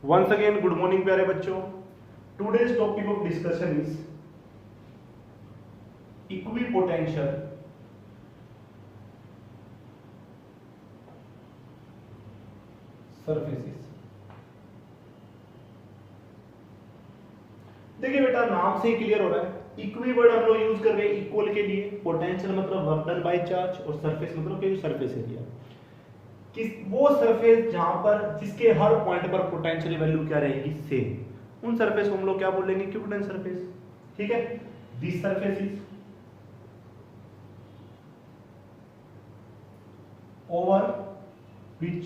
Once again, good morning प्यारे बच्चों. Today's topic of discussion is equipotential surfaces. देखिए बेटा, नाम से ही क्लियर हो रहा है. इक्वी वर्ड हम लोग यूज कर रहे हैं इक्वल के लिए. पोटेंशियल मतलब वर्क डन बाय चार्ज और सरफेस मतलब कि सरफेस एरिया. किस वो सरफेस जहां पर जिसके हर पॉइंट पर पोटेंशियल वैल्यू क्या रहेगी, सेम, उन सरफेस को हम लोग क्या बोलेंगे, इक्विपोटेंट सरफेस. ठीक है. This surface is over which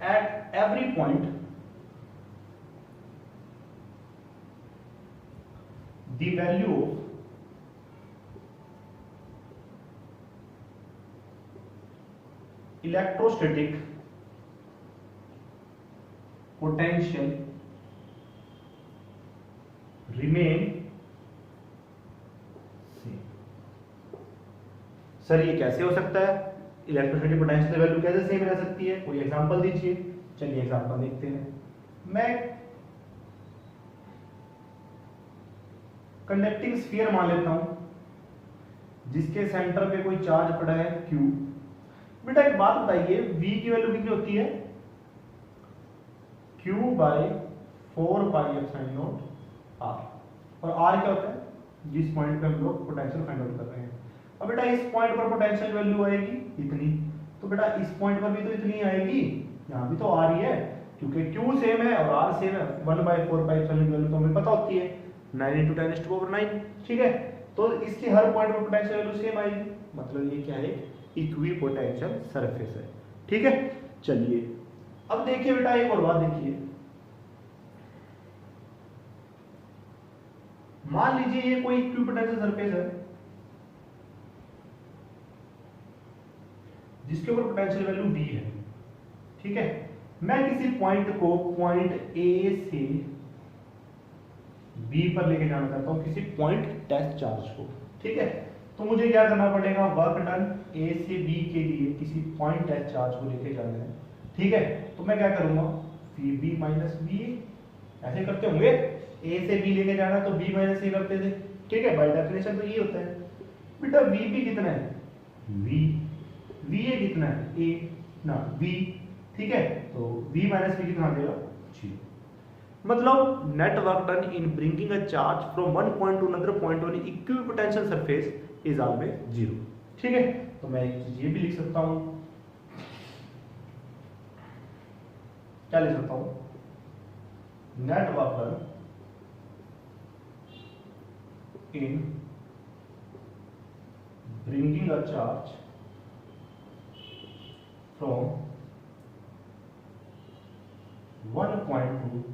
at every point the value of electrostatic potential remain same. Sir ये कैसे हो सकता है, इलेक्ट्रोस्टैटिक पोटेंशियल वैल्यू कैसे सेम रह सकती है, कोई एग्जांपल दीजिए. चलिए एग्जांपल देखते हैं. मैं कंडक्टिंग स्फीयर मान लेता हूं जिसके सेंटर पे कोई चार्ज पड़ा है Q. बेटा एक बात बताइए, V की वैल्यू कितनी होती है, Q बाय 4πε0 R. और R क्या होता है, जिस पॉइंट पे हम लोग पोटेंशियल फाइंड आउट कर रहे हैं. अब बेटा इस पॉइंट पर पोटेंशियल वैल्यू आएगी इतनी, तो बेटा इस पॉइंट पर भी तो इतनी आएगी, यहां भी तो R ही है क्योंकि Q सेम है और R सेम है. 1/4πε वैल्यू तो हमें पता होती है 9 × 10⁻⁹. ठीक है. तो इसके हर पॉइंट पर पोटेंशियल वैल्यू सेम आएगी, मतलब ये क्या है, इक्विपोटेंशियल सरफेस है. ठीक है. चलिए अब देखिए बेटा एक और बात देखिए. मान लीजिए ये कोई इक्विपोटेंशियल सरफेस है जिसके ऊपर पोटेंशियल वैल्यू V है. ठीक है. मैं किसी पॉइंट को पॉइंट A से B पर लेके जाना चाहता हूं, किसी पॉइंट टैच चार्ज को. ठीक है. तो मुझे क्या करना पड़ेगा, वर्क डन A से B के लिए किसी पॉइंट टैच चार्ज को लेके जाना है. ठीक है. तो मैं क्या करूंगा, VB माइनस B ऐसे करते होंगे. A से B लेके जाना तो B माइनस A करते थे. ठीक है. बाय डेफिनेशन तो ये होता है. बेटा VB कितना है, V. VA कितना है, A ना V. ठीक है. तो V माइनस B कितना आ जाएगा, 0. मतलब net work done in bringing a charge from one point to another point on equipotential surface is always 0. ठीक है. तो मैं एक चीज ये भी लिख सकता हूं, क्या लिख सकता हूं, net work done in bringing a charge from one point to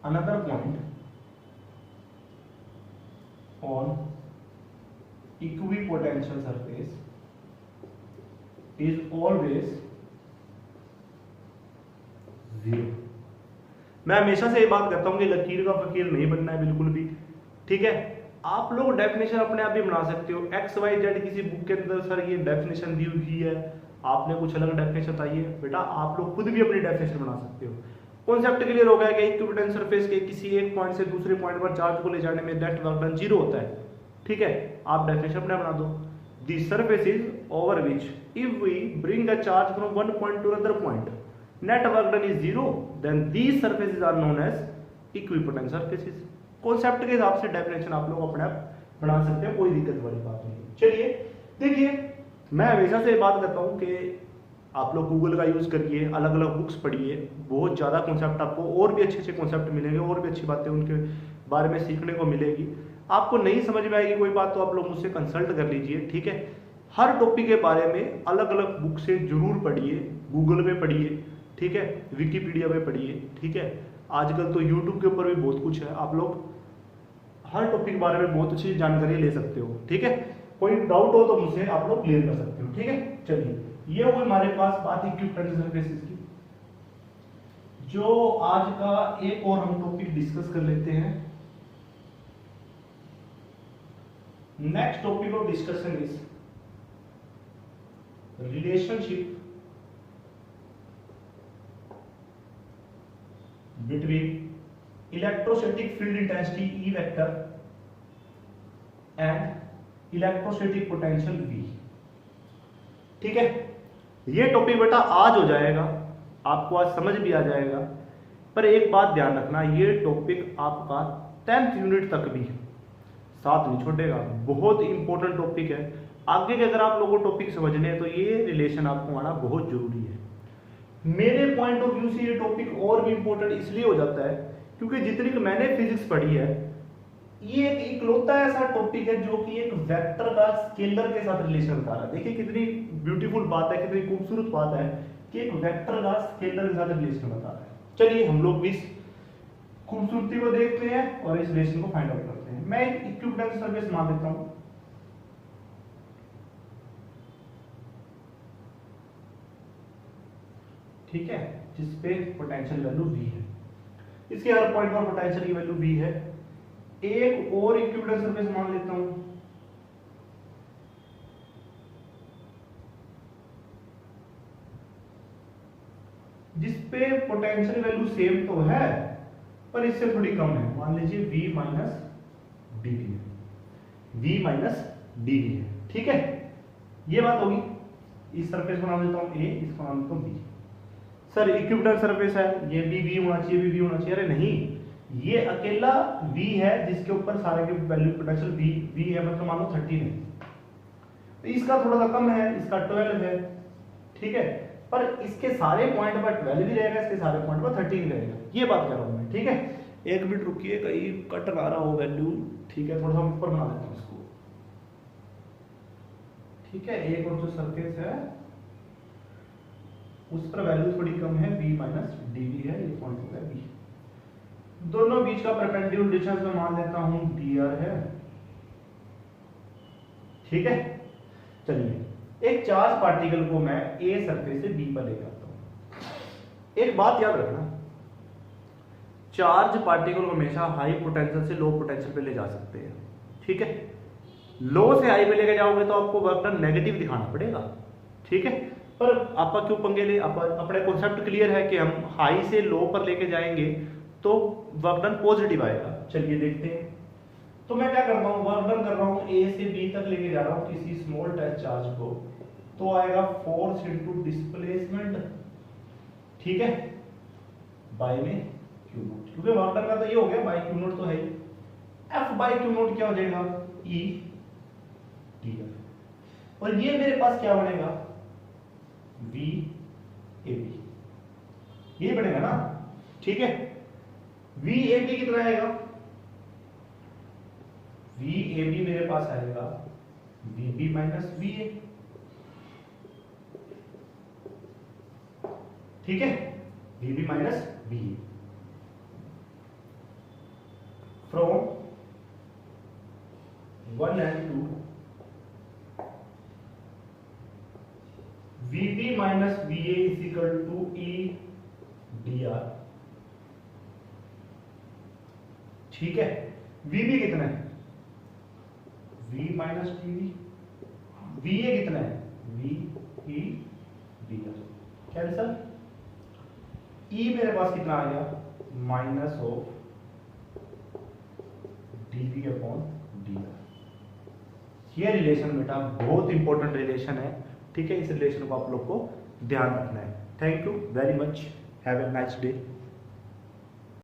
another point on equipotential surface is always 0. मैं हमेशा से ये बात करता हूं कि लकीर का फकीर नहीं बनना है बिल्कुल भी. ठीक है. आप लोग डेफिनेशन अपने आप भी बना सकते हो. XYZ किसी बुक के अंदर सर ये डेफिनेशन दी हुई है, आपने कुछ अलग डेफिनेशन बताई है, बेटा आप लोग खुद भी अपनी डेफिनेशन बना सकते हो. कॉन्सेप्ट क्लियर हो गया कि इक्विपोटेंशियल सरफेस के किसी एक पॉइंट से दूसरे पॉइंट पर चार्ज को ले जाने में नेट वर्क डन 0 होता है. ठीक है. आप डेफिनेशन अपने बना दो. The surface is over which if we bring a charge from one point to another point net work done is 0 then these surfaces are known as equipotential surfaces. Concept के हिसाब से डेफिनेशन आप लोग अपने आप बना सकते हैं, कोई दिक्कत वाली बात नहीं. चलिए देखिए, मैं हमेशा से बात करता हूं कि आप लोग गूगल का यूज करिए, अलग अलग बुक्स पढ़िए, बहुत ज़्यादा कॉन्सेप्ट आपको और भी अच्छे अच्छे कॉन्सेप्ट मिलेंगे, और भी अच्छी बातें उनके बारे में सीखने को मिलेगी. आपको नहीं समझ में आएगी कोई बात तो आप लोग मुझसे कंसल्ट कर लीजिए. ठीक है. हर टॉपिक के बारे में अलग अलग बुक से जरूर पढ़िए, गूगल पे पढ़िए. ठीक है. विकीपीडिया पे पढ़िए. ठीक है. आजकल तो यूट्यूब के ऊपर भी बहुत कुछ है, आप लोग हर टॉपिक के बारे में बहुत अच्छी जानकारी ले सकते हो. ठीक है. कोई डाउट हो तो मुझसे आप लोग क्लियर कर सकते हो. ठीक है. चलिए ये हुई हमारे पास बात इक्विपोटेंशियल सरफेसेस की. जो आज का एक और हम टॉपिक डिस्कस कर लेते हैं. Next topic of discussion is relationship between electrostatic field intensity E vector and electrostatic potential V। ठीक है, ये टॉपिक बेटा आज हो जाएगा, आपको आज समझ भी आ जाएगा। पर एक बात ध्यान रखना, ये टॉपिक आपका 10th यूनिट तक भी साथ नहीं छोड़ेगा, बहुत इंपॉर्टेंट टॉपिक है। आगे के अगर आप लोगों को टॉपिक समझने हैं तो ये रिलेशन आपको आना बहुत जरूरी है। मेरे पॉइंट ऑफ व्यू से ये टॉपिक और भी इंपॉर्टेंट इसलिए हो जाता है क्योंकि जितनी कि मैंने फिजिक्स पढ़ी है, ये एक इकलौता ऐसा टॉपिक है जो कि एक वेक्टर का स्केलर के साथ रिलेशन बता रहा है। देखिए कितनी ब्यूटीफुल बात है, कितनी खूबसूरत बात है कि एक वेक्टर का स्केलर के साथ रिलेशन बता रहा है। चलिए हम लोग भी इस खूबसूरती को देखते हैं और इस रिलेशन को फाइंड आउट करते हैं। मैं एक इक्विवेलेंस सर्फेस मान लेता हूं, ठीक है, जिसपे पोटेंशियल वैल्यू V है। इसके हर पॉइंट पर पोटेंशियल की वैल्यू V है। एक और इक्विवेलेंस सरफेस मान लेता हूं, जिसपे पोटेंशियल वैल्यू सेम तो है पर इससे थोड़ी कम है, मान लीजिए V माइनस डी है, V माइनस डी है। ठीक है, ये बात होगी। इस सरफेस को नाम देता हूं A, इसको नाम देता हूं B। सर इक्विवेलेंट सरफेस है, ये भी V होना चाहिए, भी V होना चाहिए। अरे नहीं, ये अकेला V है जिसके ऊपर सारे के वैल्यू पोटेंशियल V है, मतलब मान लो 13 है। तो इसका थोड़ा सा कम है, इसका 12 है। ठीक है, पर इसके सारे पॉइंट पर 12 भी रहेगा, इसके सारे पॉइंट पर 13 रहेगा। ये बात कह रहा हूं मैं। ठीक है, एक मिनट रुकिए, कहीं कट ना रहा हो वैल्यू। ठीक है, थोड़ा सा ऊपर बना देता हूं इसको। ठीक है, एक और जो सरफेस है उस पर वैल्यू थोड़ी कम है, V माइनस डी है, ये पॉइंट हो गया B। दोनों बीच का परपेंडिकुलर डिस्टेंस में मान लेता हूं dr है। ठीक है, चलिए एक चार्ज पार्टिकल को मैं A सरफेस से B पर लेकर आता हूं। एक बात याद रखना, चार्ज पार्टिकल को हमेशा हाई पोटेंशियल से लो पोटेंशियल पे ले जा सकते हैं। ठीक है, लो से हाई पे लेके जाओगे तो आपको वर्क डन नेगेटिव दिखाना पड़ेगा। ठीक है, पर आपका क्यों पंगे ले, अपने कॉन्सेप्ट क्लियर है कि हम हाई से लो पर लेके जाएंगे तो वर्क डन पॉजिटिव आएगा। चलिए देखते हैं। तो मैं क्या करता हूं, वर्क डन कर रहा हूं A से B तक लेके जा रहा हूं किसी स्मॉल टच चार्ज को, तो आएगा फोर्स इनटू डिस्प्लेसमेंट। ठीक है, बाय में Q नॉट, क्योंकि वर्क डन का तो ये हो गया, बाय Q नॉट तो है ही। F बाय Q नॉट क्या हो जाएगा, E dF। और ये मेरे पास क्या बनेगा, V AB, ये बनेगा ना। ठीक है, VAB कितना आएगा, VAB मेरे पास आएगा VB माइनस VA। ठीक है, VB minus VA from 1 and 2 VB minus VA is equal to E dr। ठीक है, VB कितना है, V माइनस dV। VA कितना है, V E dr। Cancel. E मेरे पास कितना आ गया, minus of dV upon dr। ये रिलेशन बेटा बहुत इंपॉर्टेंट रिलेशन है। ठीक है, इस रिलेशन को आप लोग को ध्यान रखना है। Thank you very much, have a nice day.